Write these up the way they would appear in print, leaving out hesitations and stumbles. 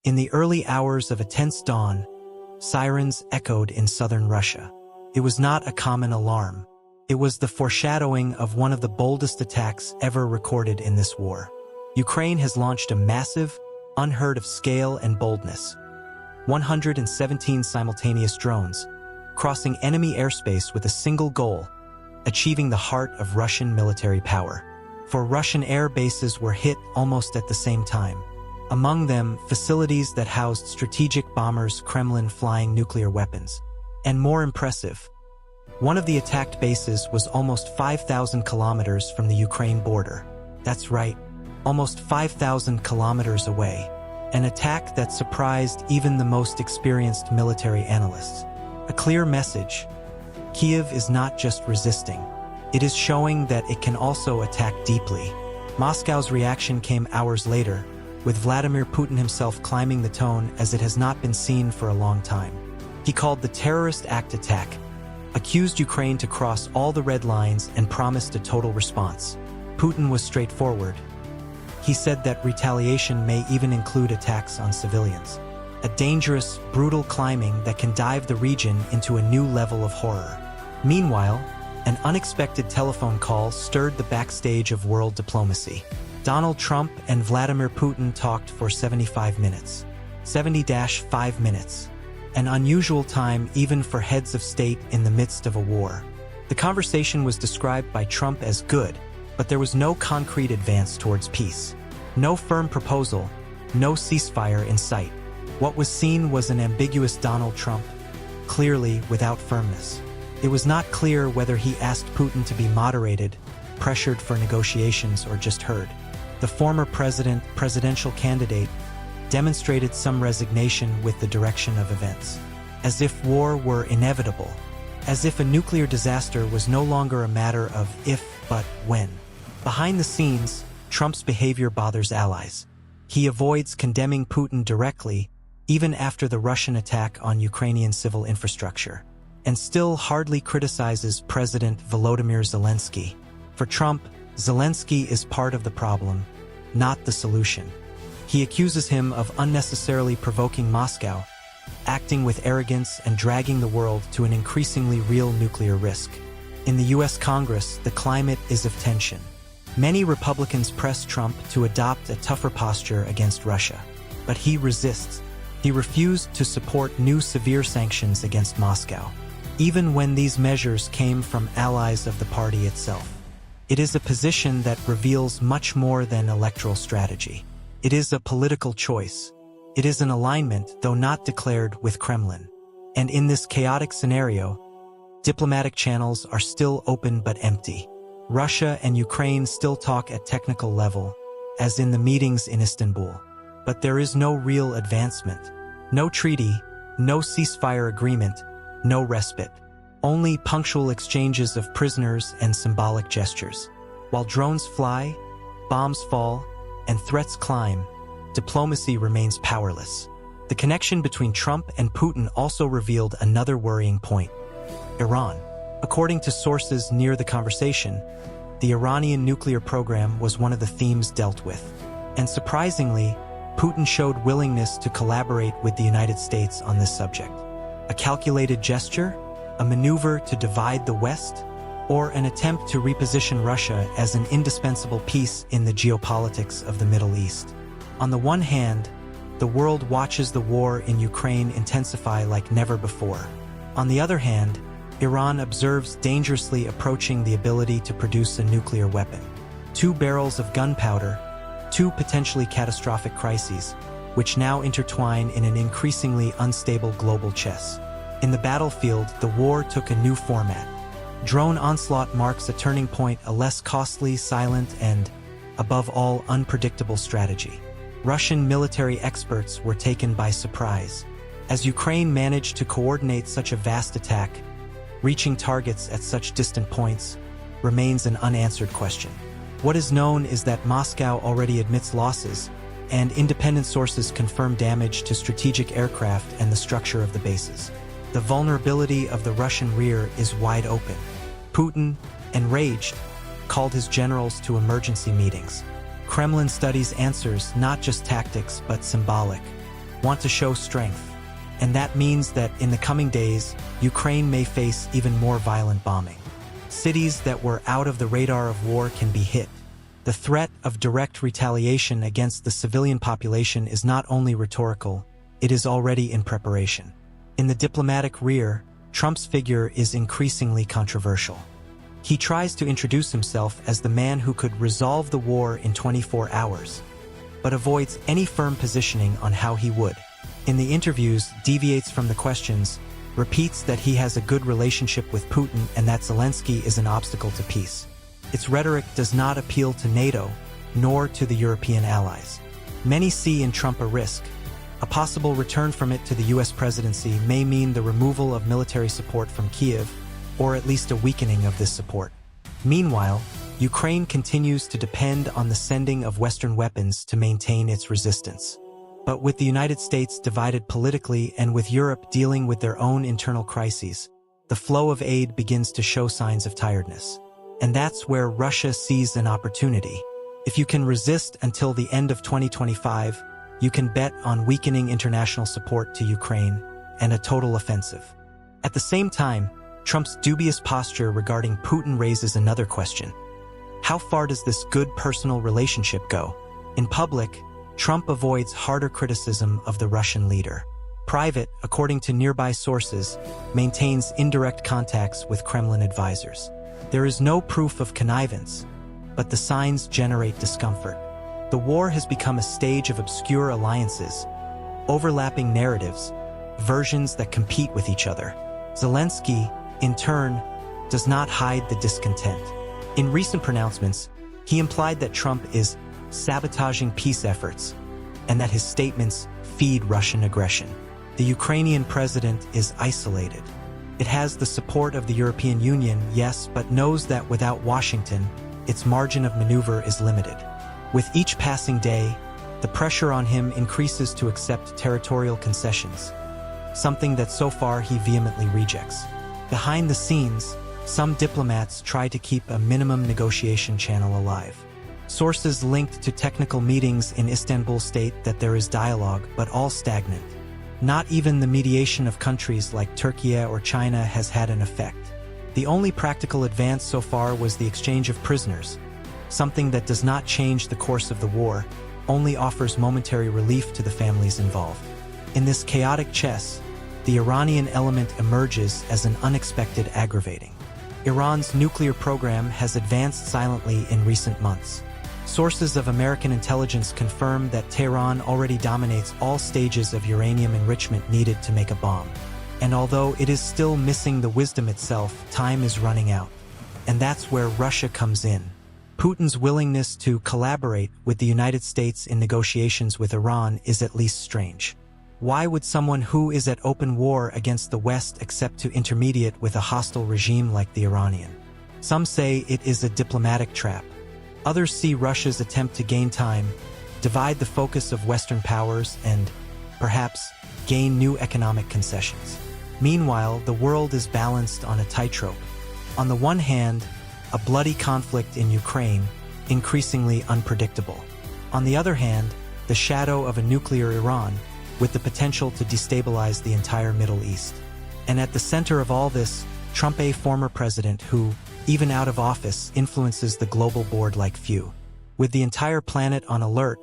In the early hours of a tense dawn, sirens echoed in southern Russia. It was not a common alarm. It was the foreshadowing of one of the boldest attacks ever recorded in this war. Ukraine has launched a massive, unheard-of scale and boldness. 117 simultaneous drones, crossing enemy airspace with a single goal, achieving the heart of Russian military power. 4 Russian air bases were hit almost at the same time. Among them, facilities that housed strategic bombers, Kremlin-flying nuclear weapons. And more impressive, one of the attacked bases was almost 5,000 kilometers from the Ukraine border. That's right, almost 5,000 kilometers away. An attack that surprised even the most experienced military analysts. A clear message: Kyiv is not just resisting. It is showing that it can also attack deeply. Moscow's reaction came hours later, with Vladimir Putin himself climbing the tone as it has not been seen for a long time. He called the terrorist act attack, accused Ukraine to cross all the red lines, and promised a total response. Putin was straightforward. He said that retaliation may even include attacks on civilians. A dangerous, brutal climbing that can dive the region into a new level of horror. Meanwhile, an unexpected telephone call stirred the backstage of world diplomacy. Donald Trump and Vladimir Putin talked for 75 minutes. 70-5 minutes. An unusual time even for heads of state in the midst of a war. The conversation was described by Trump as good, but there was no concrete advance towards peace. No firm proposal, no ceasefire in sight. What was seen was an ambiguous Donald Trump, clearly without firmness. It was not clear whether he asked Putin to be moderated, pressured for negotiations, or just heard. The former presidential candidate, demonstrated some resignation with the direction of events. As if war were inevitable. As if a nuclear disaster was no longer a matter of if, but when. Behind the scenes, Trump's behavior bothers allies. He avoids condemning Putin directly, even after the Russian attack on Ukrainian civil infrastructure, and still hardly criticizes President Volodymyr Zelensky. For Trump, Zelensky is part of the problem, not the solution. He accuses him of unnecessarily provoking Moscow, acting with arrogance and dragging the world to an increasingly real nuclear risk. In the US Congress, the climate is of tension. Many Republicans press Trump to adopt a tougher posture against Russia, but he resists. He refused to support new severe sanctions against Moscow, even when these measures came from allies of the party itself. It is a position that reveals much more than electoral strategy. It is a political choice. It is an alignment, though not declared, with Kremlin. And in this chaotic scenario, diplomatic channels are still open but empty. Russia and Ukraine still talk at technical level, as in the meetings in Istanbul. But there is no real advancement. No treaty, no ceasefire agreement, no respite. Only punctual exchanges of prisoners and symbolic gestures. While drones fly, bombs fall, and threats climb, diplomacy remains powerless. The connection between Trump and Putin also revealed another worrying point. Iran. According to sources near the conversation, the Iranian nuclear program was one of the themes dealt with. And surprisingly, Putin showed willingness to collaborate with the United States on this subject. A calculated gesture? A maneuver to divide the West? Or an attempt to reposition Russia as an indispensable piece in the geopolitics of the Middle East? On the one hand, the world watches the war in Ukraine intensify like never before. On the other hand, Iran observes dangerously approaching the ability to produce a nuclear weapon. 2 barrels of gunpowder, 2 potentially catastrophic crises, which now intertwine in an increasingly unstable global chess. In the battlefield, the war took a new format. Drone onslaught marks a turning point, a less costly, silent, and, above all, unpredictable strategy. Russian military experts were taken by surprise. As Ukraine managed to coordinate such a vast attack, reaching targets at such distant points remains an unanswered question. What is known is that Moscow already admits losses, and independent sources confirm damage to strategic aircraft and the structure of the bases. The vulnerability of the Russian rear is wide open. Putin, enraged, called his generals to emergency meetings. Kremlin studies answers, not just tactics but symbolic. want to show strength. And that means that in the coming days, Ukraine may face even more violent bombing. Cities that were out of the radar of war can be hit. The threat of direct retaliation against the civilian population is not only rhetorical, it is already in preparation. In the diplomatic rear, Trump's figure is increasingly controversial. He tries to introduce himself as the man who could resolve the war in 24 hours, but avoids any firm positioning on how he would. In the interviews, deviates from the questions, repeats that he has a good relationship with Putin and that Zelensky is an obstacle to peace. Its rhetoric does not appeal to NATO, nor to the European allies. Many see in Trump a risk. A possible return from it to the US presidency may mean the removal of military support from Kiev, or at least a weakening of this support. Meanwhile, Ukraine continues to depend on the sending of Western weapons to maintain its resistance. But with the United States divided politically and with Europe dealing with their own internal crises, the flow of aid begins to show signs of tiredness. And that's where Russia sees an opportunity. If you can resist until the end of 2025, you can bet on weakening international support to Ukraine and a total offensive. At the same time, Trump's dubious posture regarding Putin raises another question. How far does this good personal relationship go? In public, Trump avoids harder criticism of the Russian leader. Private, according to nearby sources, maintains indirect contacts with Kremlin advisors. There is no proof of connivance, but the signs generate discomfort. The war has become a stage of obscure alliances, overlapping narratives, versions that compete with each other. Zelensky, in turn, does not hide the discontent. In recent pronouncements, he implied that Trump is sabotaging peace efforts, and that his statements feed Russian aggression. The Ukrainian president is isolated. It has the support of the European Union, yes, but knows that without Washington, its margin of maneuver is limited. With each passing day, the pressure on him increases to accept territorial concessions, something that so far he vehemently rejects. Behind the scenes, some diplomats try to keep a minimum negotiation channel alive. Sources linked to technical meetings in Istanbul state that there is dialogue, but all stagnant. Not even the mediation of countries like Turkey or China has had an effect. The only practical advance so far was the exchange of prisoners, something that does not change the course of the war, only offers momentary relief to the families involved. In this chaotic chess, the Iranian element emerges as an unexpected aggravating. Iran's nuclear program has advanced silently in recent months. Sources of American intelligence confirm that Tehran already dominates all stages of uranium enrichment needed to make a bomb. And although it is still missing the wisdom itself, time is running out. And that's where Russia comes in. Putin's willingness to collaborate with the United States in negotiations with Iran is at least strange. Why would someone who is at open war against the West accept to intermediate with a hostile regime like the Iranian? Some say it is a diplomatic trap. Others see Russia's attempt to gain time, divide the focus of Western powers, and, perhaps, gain new economic concessions. Meanwhile, the world is balanced on a tightrope. On the one hand, a bloody conflict in Ukraine, increasingly unpredictable. On the other hand, the shadow of a nuclear Iran, with the potential to destabilize the entire Middle East. And at the center of all this, Trump, a former president who, even out of office, influences the global board like few. With the entire planet on alert,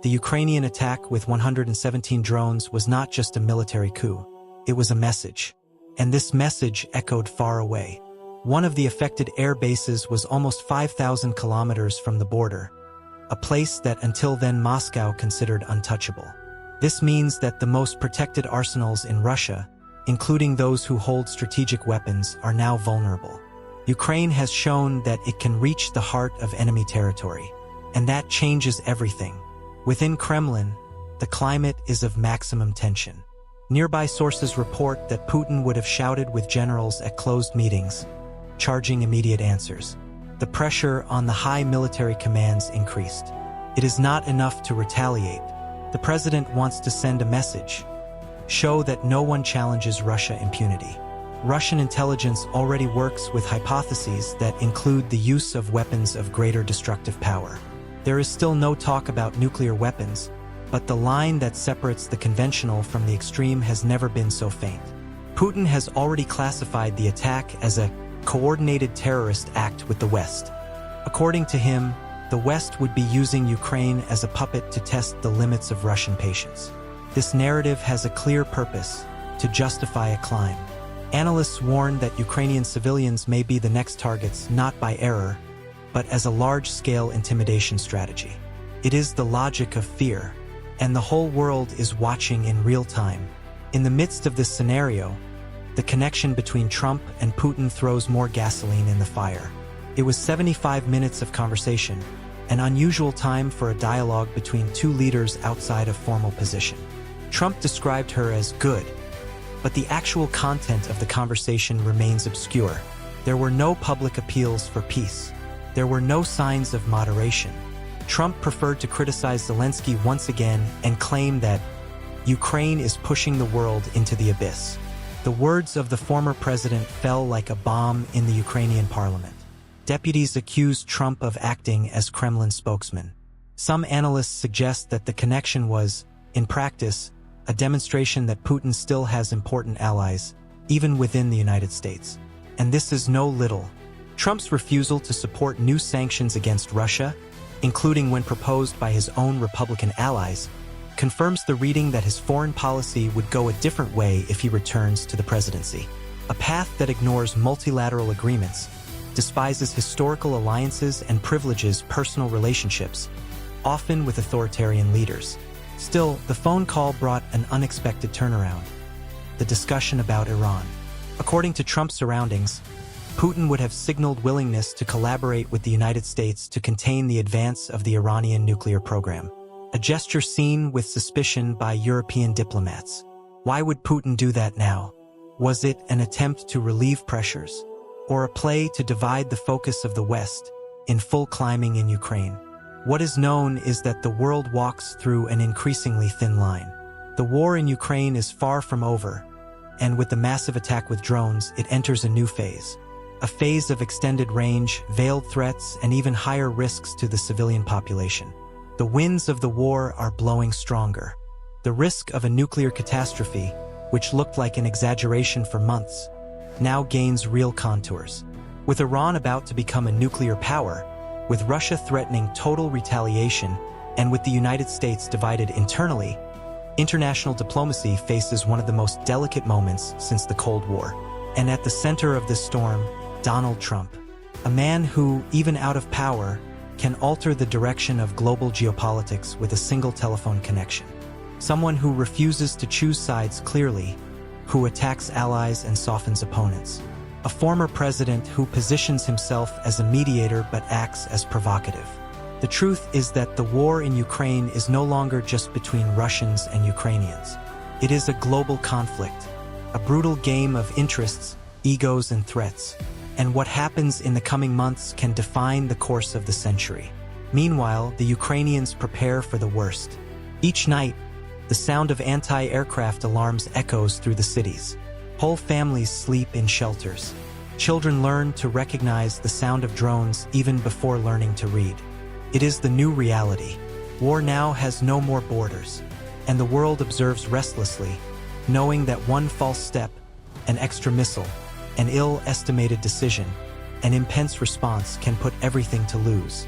the Ukrainian attack with 117 drones was not just a military coup. It was a message. And this message echoed far away. One of the affected air bases was almost 5,000 kilometers from the border, a place that until then Moscow considered untouchable. This means that the most protected arsenals in Russia, including those who hold strategic weapons, are now vulnerable. Ukraine has shown that it can reach the heart of enemy territory, and that changes everything. Within Kremlin, the climate is of maximum tension. Nearby sources report that Putin would have shouted with generals at closed meetings, charging immediate answers. The pressure on the high military commands increased. It is not enough to retaliate. The president wants to send a message. Show that no one challenges Russia impunity. Russian intelligence already works with hypotheses that include the use of weapons of greater destructive power. There is still no talk about nuclear weapons, but the line that separates the conventional from the extreme has never been so faint. Putin has already classified the attack as a coordinated terrorist act with the West. According to him, the West would be using Ukraine as a puppet to test the limits of Russian patience. This narrative has a clear purpose: to justify a climb. Analysts warn that Ukrainian civilians may be the next targets not by error, but as a large-scale intimidation strategy. It is the logic of fear, and the whole world is watching in real time. In the midst of this scenario, the connection between Trump and Putin throws more gasoline in the fire. It was 75 minutes of conversation, an unusual time for a dialogue between two leaders outside of formal position. Trump described her as good, but the actual content of the conversation remains obscure. There were no public appeals for peace. There were no signs of moderation. Trump preferred to criticize Zelensky once again and claim that Ukraine is pushing the world into the abyss. The words of the former president fell like a bomb in the Ukrainian parliament. Deputies accused Trump of acting as Kremlin spokesman. Some analysts suggest that the connection was, in practice, a demonstration that Putin still has important allies, even within the United States. And this is no little. Trump's refusal to support new sanctions against Russia, including when proposed by his own Republican allies, confirms the reading that his foreign policy would go a different way if he returns to the presidency. A path that ignores multilateral agreements, despises historical alliances and privileges personal relationships, often with authoritarian leaders. Still, the phone call brought an unexpected turnaround: the discussion about Iran. According to Trump's surroundings, Putin would have signaled willingness to collaborate with the United States to contain the advance of the Iranian nuclear program, a gesture seen with suspicion by European diplomats. Why would Putin do that now? Was it an attempt to relieve pressures, or a play to divide the focus of the West in full climbing in Ukraine? What is known is that the world walks through an increasingly thin line. The war in Ukraine is far from over, and with the massive attack with drones, it enters a new phase. A phase of extended range, veiled threats, and even higher risks to the civilian population. The winds of the war are blowing stronger. The risk of a nuclear catastrophe, which looked like an exaggeration for months, now gains real contours. With Iran about to become a nuclear power, with Russia threatening total retaliation, and with the United States divided internally, international diplomacy faces one of the most delicate moments since the Cold War. And at the center of this storm, Donald Trump, a man who, even out of power, can alter the direction of global geopolitics with a single telephone connection. Someone who refuses to choose sides clearly, who attacks allies and softens opponents. A former president who positions himself as a mediator but acts as provocative. The truth is that the war in Ukraine is no longer just between Russians and Ukrainians. It is a global conflict, a brutal game of interests, egos, and threats. And what happens in the coming months can define the course of the century. Meanwhile, the Ukrainians prepare for the worst. Each night, the sound of anti-aircraft alarms echoes through the cities. Whole families sleep in shelters. Children learn to recognize the sound of drones even before learning to read. It is the new reality. War now has no more borders, and the world observes restlessly, knowing that one false step, an extra missile, an ill-estimated decision, an immense response can put everything to lose.